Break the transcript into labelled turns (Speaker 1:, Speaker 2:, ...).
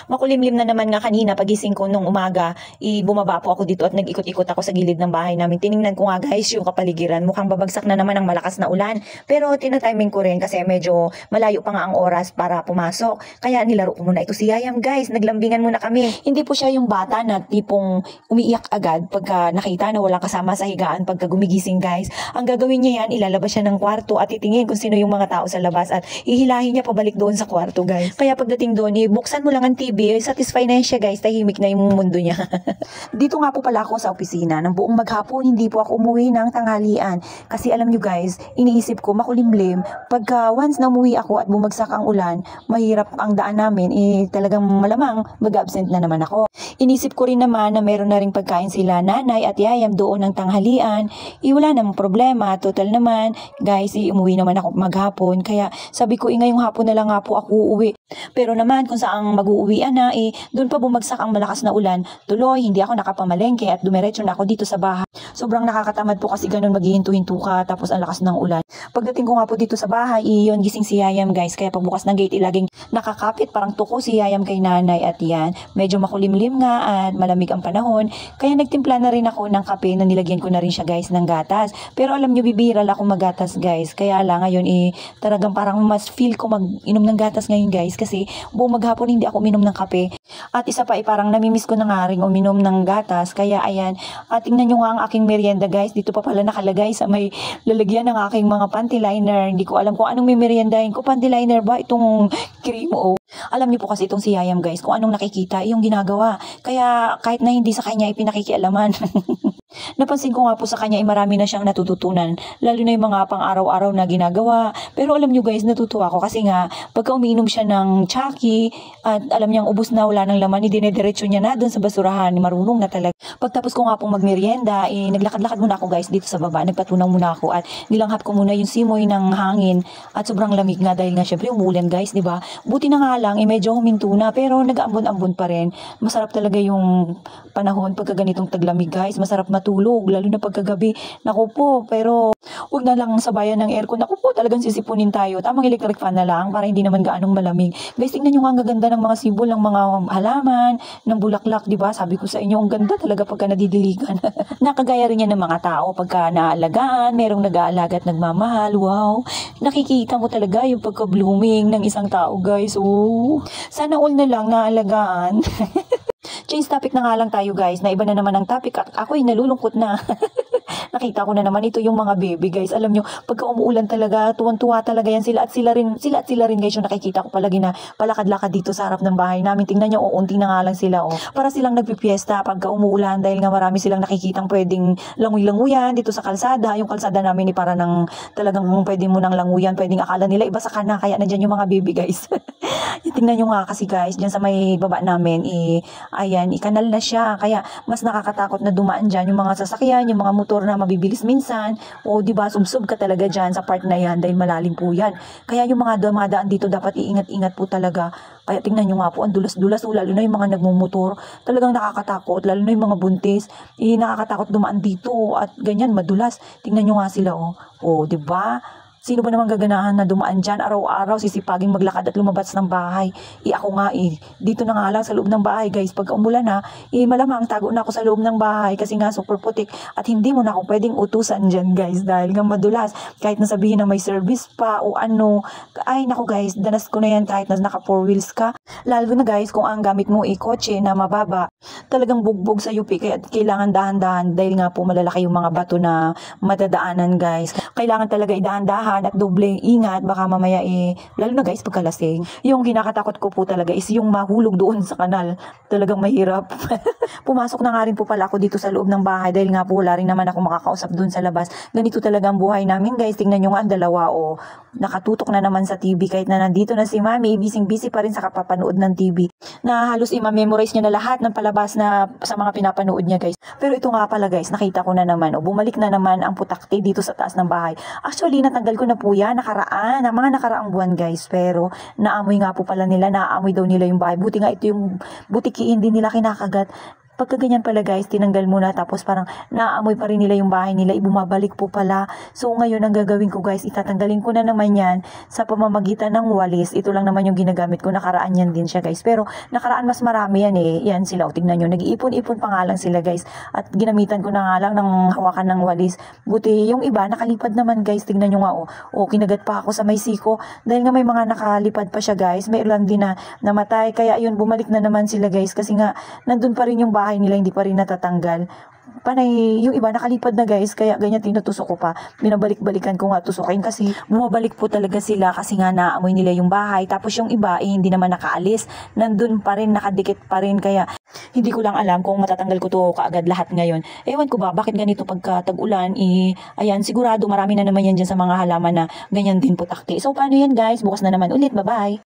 Speaker 1: Makulimlim na naman nga kanina pagising ko nung umaga, bumaba po ako dito at nag-ikot-ikot ako sa gilid ng bahay namin. Tiningnan ko nga guys yung kapaligiran, mukhang babagsak na naman ang malakas na ulan. Pero tinatiming ko rin kasi medyo malayo pa nga ang oras para pumasok. Kaya nilaro ko muna ito si Yayam guys, naglambingan muna kami. Hindi po siya yung bata na tipong umiiyak agad pagka nakita na walang kasama sa higaan pagka gumigising guys. Ang gagawin niya yan, ilalabas siya ng kwarto at titingin kung sino yung mga tao sa labas at ihilahin niya pabalik doon sa kwarto guys. Kaya pagdating doon, buksan mo lang ang TV, satisfy na siya guys, tahimik na yung mundo niya. Dito nga po pala ako sa opisina, ng buong maghapon hindi po ako umuwi ng tanghalian. Kasi alam nyo guys, iniisip ko makulimlim, pagka once na umuwi ako at bumagsak ang ulan, mahirap ang daan namin, talagang malamang mag-absent na naman ako. Inisip ko rin naman na meron na ring pagkain sila nanay at Yayam doon ng tanghalian, wala namang problema, total naman, guys, umuwi naman ako maghapon, kaya sabi ko ngayong hapon na lang nga po ako uuwi. Pero naman kung saang mag-uuwian na, doon pa bumagsak ang malakas na ulan, tuloy hindi ako nakapamalengke at dumiretso na ako dito sa bahay. Sobrang nakakatamad po kasi ganun maghihinto-hinto ka tapos ang lakas ng ulan. Pagdating ko nga po dito sa bahay, yun gising si Yayam guys, kaya pagbukas ng gate laging nakakapit, parang tuko si Yayam kay nanay at yan. Medyo makulimlim nga at malamig ang panahon, kaya nagtimpla na rin ako ng kape na nilagyan ko na rin siya guys ng gatas. Pero alam nyo, bibihira lang ako maggatas guys, kaya lang ngayon talagang parang mas feel ko mag-inom ng gatas ngayon guys kasi buong maghapon hindi ako uminom ng kape. At isa pa parang namimiss ko na nga rin uminom ng gatas, kaya ayan, at tingnan nyo nga ang aking merienda guys, dito pa pala nakalagay sa may lalagyan ng aking mga panty liner. Hindi ko alam kung anong may meriendahin ko, panty liner ba itong cream o alam niyo po kasi itong si Yayam guys, kung anong nakikita yung ginagawa, kaya kahit na hindi sa kanya ipinakikialaman. Napansin ko nga po sa kanya marami na siyang natututunan, lalo na yung mga pang-araw-araw na ginagawa. Pero alam nyo guys, natutuwa ako kasi nga pagka umiinom siya ng Chucky at alam niyang ubos na, wala ng laman, dinediretso niya na doon sa basurahan, marunong na talaga. Pagtapos ko nga pong magmerienda, naglakad-lakad muna ako guys dito sa baba, nagpatunaw muna ako at nilanghap ko muna yung simoy ng hangin at sobrang lamig nga dahil nga syempre umulan guys, di ba? Buti na nga lang, medyo huminto na pero nag-aambon-ambon pa rin. Masarap talaga yung panahon pagka ganitong taglamig guys, masarap matulog, lalo na pagkagabi. Naku po, pero huwag na lang sabayan ng aircon. Naku po, talagang sisipunin tayo. Tamang electric fan na lang para hindi naman gaanong malamig. Guys, tingnan nyo nga ang gaganda ng mga sibol, ng mga halaman, ng bulaklak, di ba? Sabi ko sa inyo, ang ganda talaga pagka nadidiligan. Nakagaya rin yan ng mga tao pagka naalagaan, merong nag-aalaga at nagmamahal. Wow, nakikita mo talaga yung pagka-blooming ng isang tao guys. Oh, sana all na lang naalagaan. Change topic na nga lang tayo guys, na iba na naman ang topic at ako'y nalulungkot na. Nakita ko na naman ito yung mga baby guys. Alam nyo, pagka umuulan talaga, tuwan-tuwa talaga yan sila at sila rin guys, yung nakikita ko palagi na palakad-lakad dito sa harap ng bahay namin. Tingnan nyo, unti na nga lang sila. Para silang nagpipiesta pagka umuulan dahil nga marami silang nakikitang pwedeng languy-languyan dito sa kalsada. Yung kalsada namin para ng talagang pwedeng mo nang languyan, pwedeng akala nila iba sa kana, kaya nandyan yung mga baby guys. Tingnan nyo nga kasi guys, dyan sa may baba namin, ayan, ikanal na siya. Kaya mas nakakatakot na dumaan dyan yung mga sasakyan, yung mga motor na mabibilis minsan. O diba, subsob ka talaga dyan sa part na yan dahil malalim po yan. Kaya yung mga dumadaan dito dapat iingat-ingat po talaga. Kaya tingnan nyo nga po, ang dulas-dulas, lalo na yung mga nagmumotor. Talagang nakakatakot, lalo na yung mga buntis. Nakakatakot dumaan dito at ganyan, madulas. Tingnan nyo nga sila, diba? Sino ba naman gaganahan na dumaan dyan araw-araw, sisipaging maglakad at lumabas ng bahay? Ako nga dito na nga lang sa loob ng bahay guys, pag umulan na, malamang tago na ako sa loob ng bahay kasi nga super putik at hindi mo na ako pwedeng utusan dyan guys dahil nga madulas. Kahit nasabihin na may service pa o ano, ay naku guys, danas ko na yan kahit na naka 4 wheels ka. Lalo na guys, kung ang gamit mo kotse na mababa, talagang bugbog sa UP, kaya kailangan dahan-dahan dahil nga po malalaki yung mga bato na madadaanan guys. Kailangan talaga idahan-dahan at dobleng ingat, baka mamaya lalo na guys pagkalasing. Yung kinakatakot ko po talaga is yung mahulog doon sa kanal. Talagang mahirap. Pumasok na nga rin po pala ako dito sa loob ng bahay dahil nga po wala rin naman ako makakausap doon sa labas. Ganito talaga ang buhay namin guys. Tingnan nyo nga ang dalawa nakatutok na naman sa TV kahit na nandito na si Mami, busy pa rin sa kapapanood ng TV. Na halos ma-memorize niya na lahat ng palabas na sa mga pinapanood niya guys. Pero ito nga pala guys, nakita ko na naman bumalik na naman ang putakti dito sa taas ng bahay. Actually, natanggal ko na po yan mga nakaraang buwan guys, pero naamoy nga po pala nila, naaamoy daw nila yung bahay. Buti nga ito yung butikiin din nila kinakagat. Pagka ganyan pala guys, tinanggal muna tapos parang naaamoy pa rin nila yung bahay nila, ibumabalik po pala. So ngayon ang gagawin ko guys, itatanggalin ko na naman yan sa pamamagitan ng walis. Ito lang naman yung ginagamit ko, nakaraan yan din siya guys. Pero nakaraan mas marami yan eh. Yan sila, o tignan nyo, nag-iipon-ipon pa nga lang sila guys. At ginamitan ko na nga lang ng hawakan ng walis. Buti yung iba nakalipad naman guys, tignan nyo nga o kinagat pa ako sa may siko. Dahil nga may mga nakalipad pa siya guys, may lang din na namatay. Kaya yun, bumalik na naman sila guys kasi nga nandun pa rin yung bahay nila, hindi pa rin natatanggal. Panay, yung iba nakalipad na guys, kaya ganyan tinutusok ko pa. Binabalik-balikan ko nga tusukin kasi bumabalik po talaga sila kasi nga naamoy nila yung bahay. Tapos yung iba hindi naman nakaalis, nandun pa rin, nakadikit pa rin. Kaya hindi ko lang alam kung matatanggal ko to kaagad lahat ngayon. Ewan ko ba, bakit ganito pagka tag-ulan, ayan, sigurado marami na naman yan dyan sa mga halaman na ganyan din putakti. So paano yan guys, bukas na naman ulit, bye bye.